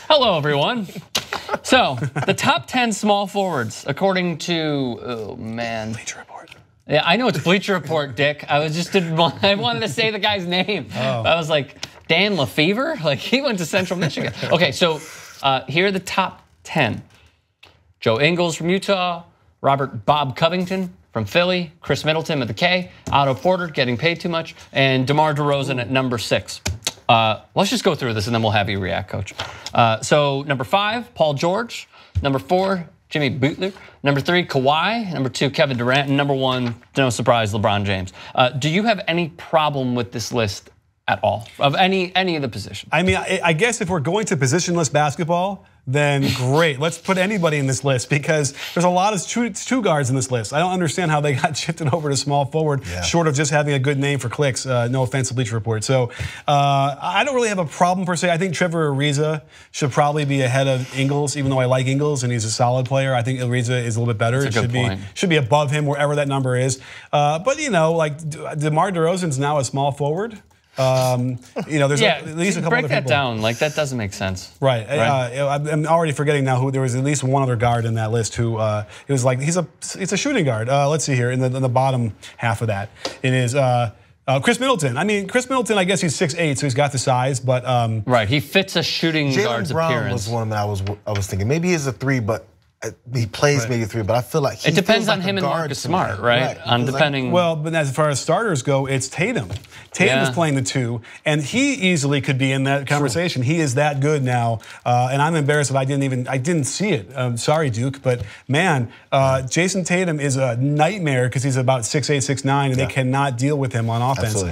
Hello, everyone. So, the top 10 small forwards, according to, oh man. Bleacher Report. Yeah, I know it's Bleacher Report, Dick. I wanted to say the guy's name. I was like, Dan Lefevre? Like, he went to Central Michigan. Okay, so here are the top 10. Joe Ingles from Utah, Robert Bob Covington from Philly, Chris Middleton with the K, Otto Porter getting paid too much, and DeMar DeRozan at number 6. Let's just go through this and then we'll have you react, Coach. So number 5, Paul George. Number 4, Jimmy Butler. Number 3, Kawhi. Number 2, Kevin Durant. And number 1, no surprise, LeBron James. Do you have any problem with this list at all of any of the positions? I mean, I guess if we're going to positionless basketball, then great. Let's put anybody in this list because there's a lot of two guards in this list. I don't understand how they got shifted over to small forward, short of just having a good name for clicks. No offense to Bleacher Report. So I don't really have a problem per se. I think Trevor Ariza should probably be ahead of Ingles, even though I like Ingles and he's a solid player. I think Ariza is a little bit better. That's a good point. Should be above him wherever that number is. But you know, like DeMar DeRozan's now a small forward. You know, there's at least a couple other people. Break that down. Like that doesn't make sense. Right. I'm already forgetting now who there was at least one other guard in that list who it was like it's a shooting guard. Let's see here in the bottom half of that. It is Chris Middleton. I mean, Chris Middleton. I guess he's 6'8", so he's got the size, but right. He fits a shooting guard's Brown appearance. Was one that I was thinking maybe he's a 3, but. He plays maybe 3, but I feel like it depends on him and Marcus Smart, right? On depending. Well, but as far as starters go, it's Tatum. Tatum is playing the 2, and he easily could be in that conversation. He is that good now, and I'm embarrassed that I didn't see it. Sorry, Duke, but man, Jason Tatum is a nightmare because he's about 6'8", 6'9", and they cannot deal with him on offense.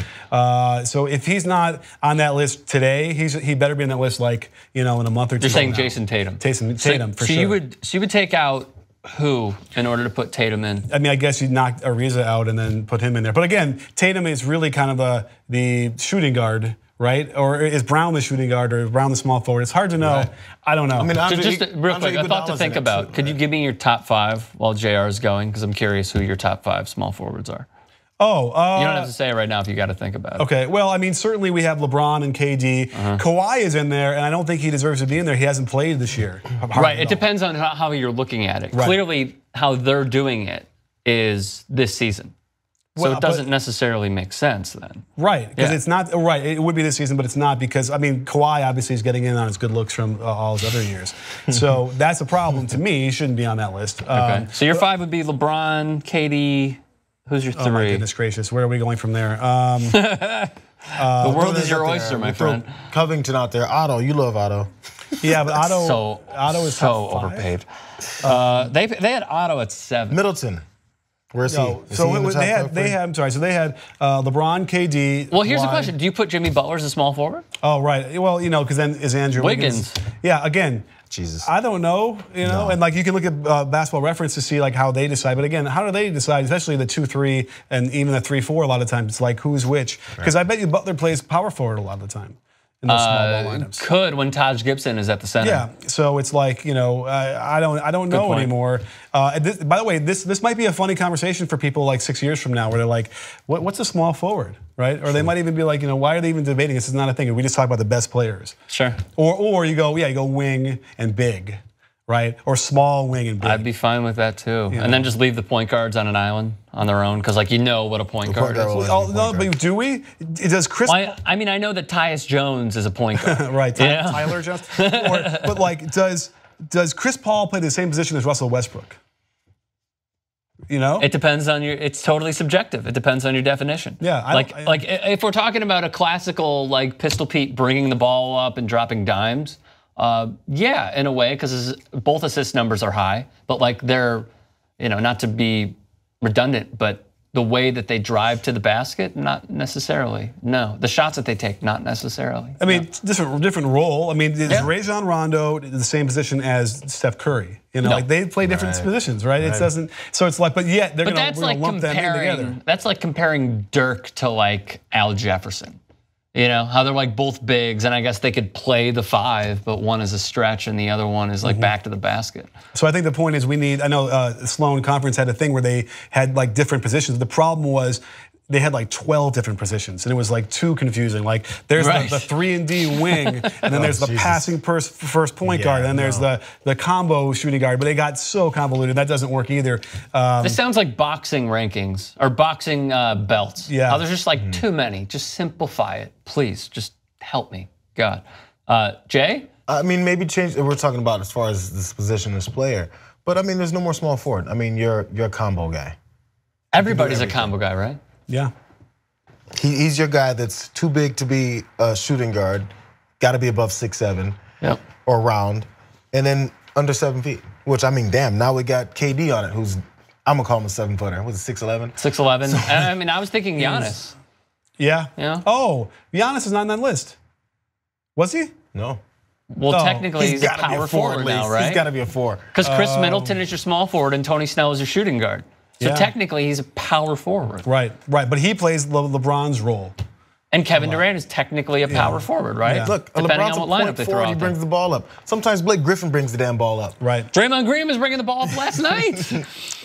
So if he's not on that list today, he better be on that list like in a month or 2. You're saying Jason Tatum. Tatum for sure. So you would take out who in order to put Tatum in? I mean, I guess you'd knock Ariza out and then put him in there. But again, Tatum is really kind of the shooting guard, right? Or is Brown the shooting guard, or is Brown the small forward? It's hard to know. Right. I don't know. I mean, just real quick, a thought to think about. Could you give me your top 5 while JR is going? Because I'm curious who your top 5 small forwards are. You don't have to say it right now if you got to think about it. Okay, well, I mean, certainly we have LeBron and KD. Kawhi is in there, and I don't think he deserves to be in there. He hasn't played this year. Right, it depends on how you're looking at it. Right. Clearly, how they're doing it is this season. So it doesn't necessarily make sense then. Right, because it's not, right, it would be this season, but it's not because, I mean, Kawhi obviously is getting in on his good looks from all his other years. So that's a problem to me. He shouldn't be on that list. Okay, so your 5 would be LeBron, KD. Who's your 3? Oh my goodness gracious, where are we going from there? The world is your oyster, my friend. Covington out there. Otto, you love Otto. Yeah, but Otto is so overpaid. They had Otto at 7. Middleton. Where's he? So they had LeBron, KD. Well, here's the question: do you put Jimmy Butler as a small forward? Oh, right. Well, because then is Andrew Wiggins? Yeah, again. Jesus. I don't know, and like you can look at Basketball Reference to see like how they decide. But again, how do they decide? Especially the 2-3 and even the 3-4. A lot of times, it's like who's which. Because I bet you Butler plays power forward a lot of the time in those small ball lineups. Could when Taj Gibson is at the center. Yeah. So it's like I don't know anymore. By the way, this might be a funny conversation for people like 6 years from now, where they're like, what's a small forward? Right? Or they might even be like, why are they even debating this? Is not a thing. We just talk about the best players. Sure. Or you go wing and big, right? Or small wing and big. I'd be fine with that too. And then just leave the point guards on an island on their own, because like what a point guard is. No, but do we? Does Chris? I mean, I know that Tyus Jones is a point guard. Right. Tyler Jones. But like, does Chris Paul play the same position as Russell Westbrook? It depends on it's totally subjective. It depends on your definition. Yeah. Like if we're talking about a classical like Pistol Pete bringing the ball up and dropping dimes, yeah, in a way, because both assist numbers are high, but like they're, not to be redundant, but the way that they drive to the basket, not necessarily. No, the shots that they take, not necessarily. I mean, different role. I mean, is Rajon Rondo the same position as Steph Curry? Like they play different positions, right? It doesn't. So it's like, but yet they're going to lump them in together. That's like comparing Dirk to like Al Jefferson. How they're like both bigs, and I guess they could play the 5, but one is a stretch and the other one is like back to the basket. So I think the point is I know Sloan Conference had a thing where they had like different positions. The problem was they had like 12 different positions, and it was like too confusing. Like there's the 3-and-D wing, and then there's the passing first point guard, and then there's the combo shooting guard. But they got so convoluted that doesn't work either. This sounds like boxing rankings or boxing belts. Yeah, how there's just like too many. Just simplify it, please. Just help me, God. Jay? I mean, maybe change. We're talking about as far as this position, this player. But I mean, there's no more small forward. I mean, you're a combo guy. Everybody's a combo guy, right? Yeah. He's your guy that's too big to be a shooting guard. Got to be above 6'7", or round, and then under 7 feet. Which I mean, damn. Now we got KD on it, who's I'm gonna call him a 7-footer. Was it 6'11"? 6'11". So, I mean, I was thinking Giannis. Yeah. Oh, Giannis is not on that list. Was he? No. Well, technically, he's a power forward now, right? He's got to be a 4. Because Chris Middleton is your small forward and Tony Snell is your shooting guard. So technically, he's a power forward. Right. But he plays LeBron's role. And Kevin Durant is technically a power forward, right? Yeah. Look, depending LeBron's on what lineup they throw out he brings the ball up. Sometimes Blake Griffin brings the damn ball up. Right. Draymond Green was bringing the ball up last night.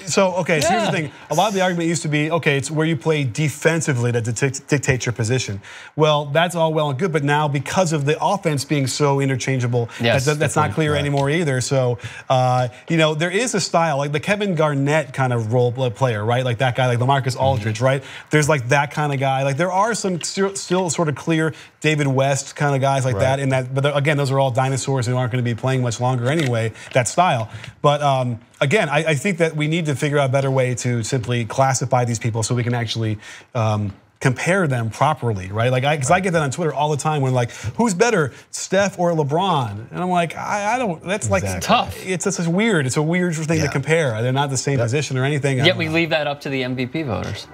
So, okay, so here's the thing. A lot of the argument used to be, okay, it's where you play defensively that dictates your position. Well, that's all well and good, but now because of the offense being so interchangeable, that's not clear anymore either. So, there is a style, like the Kevin Garnett kind of role player, right? Like that guy, like LaMarcus Aldridge, right? There's like that kind of guy. Like there are some still sort of clear David West kind of guys like that. But again, those are all dinosaurs who aren't going to be playing much longer anyway, that style. But again, I think that we need to figure out a better way to simply classify these people so we can actually compare them properly, right? Like, because I get that on Twitter all the time when like, who's better, Steph or LeBron? And I'm like, I don't. That's like tough. It's just weird. It's a weird thing to compare. They're not the same position or anything. Yet we leave that up to the MVP voters.